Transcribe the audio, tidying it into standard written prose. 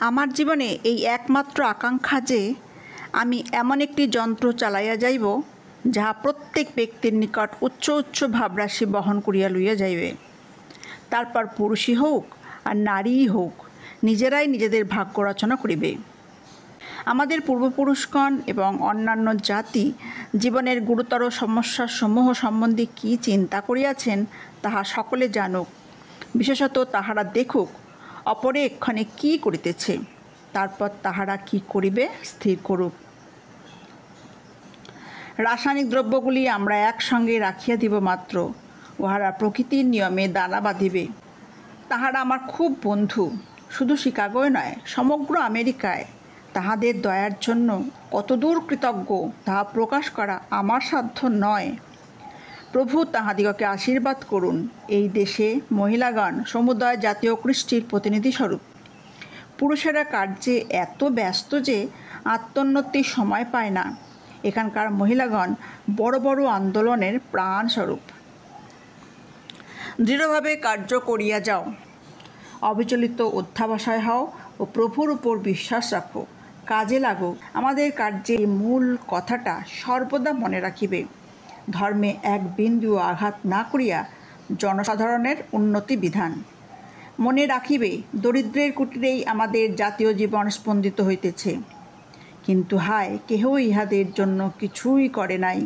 আমার জীবনে এই একমাত্র আকাঙ্ক্ষা যে আমি এমন একটি যন্ত্র চালাইয়া যাইব, যাহা প্রত্যেক ব্যক্তির নিকট উচ্চ উচ্চ ভাবরাশি বহন করিয়া লইয়া যাইবে। তারপর পুরুষই হোক আর নারীই হোক, নিজেরাই নিজেদের ভাগ্য রচনা করিবে। আমাদের পূর্বপুরুষগণ এবং অন্যান্য জাতি জীবনের গুরুতর সমস্যার সমূহ সম্বন্ধে কী চিন্তা করিয়াছেন, তাহা সকলে জানুক। বিশেষত তাহারা দেখুক অপরে এক্ষণে কী করিতেছে, তারপর তাহারা কি করিবে স্থির করুক। রাসায়নিক দ্রব্যগুলি আমরা একসঙ্গে রাখিয়া দিব মাত্র, উহারা প্রকৃতির নিয়মে দানা বাঁধিবে। তাহারা আমার খুব বন্ধু, শুধু শিকাগোয় নয়, সমগ্র আমেরিকায়। তাহাদের দয়ার জন্য কতদূর কৃতজ্ঞ তাহা প্রকাশ করা আমার সাধ্য নয়। প্রভু তাহাদিগকে আশীর্বাদ করুন। এই দেশে মহিলাগণ সমুদয় জাতীয় কৃষ্টির প্রতিনিধিস্বরূপ। পুরুষেরা কার্যে এত ব্যস্ত যে আত্মোন্নতির সময় পায় না। এখানকার মহিলাগণ বড় বড় আন্দোলনের প্রাণস্বরূপ। দৃঢ়ভাবে কার্য করিয়া যাও, অবিচলিত অধ্যাবসায় হও ও প্রভুর উপর বিশ্বাস রাখো। কাজে লাগো। আমাদের কার্যে মূল কথাটা সর্বদা মনে রাখিবে, ধর্মে এক বিন্দুও আঘাত না করিয়া জনসাধারণের উন্নতি বিধান। মনে রাখিবে, দরিদ্রের কুটিরেই আমাদের জাতীয় জীবন স্পন্দিত হইতেছে, কিন্তু হায়, কেহই ইহাদের জন্য কিছুই করে নাই।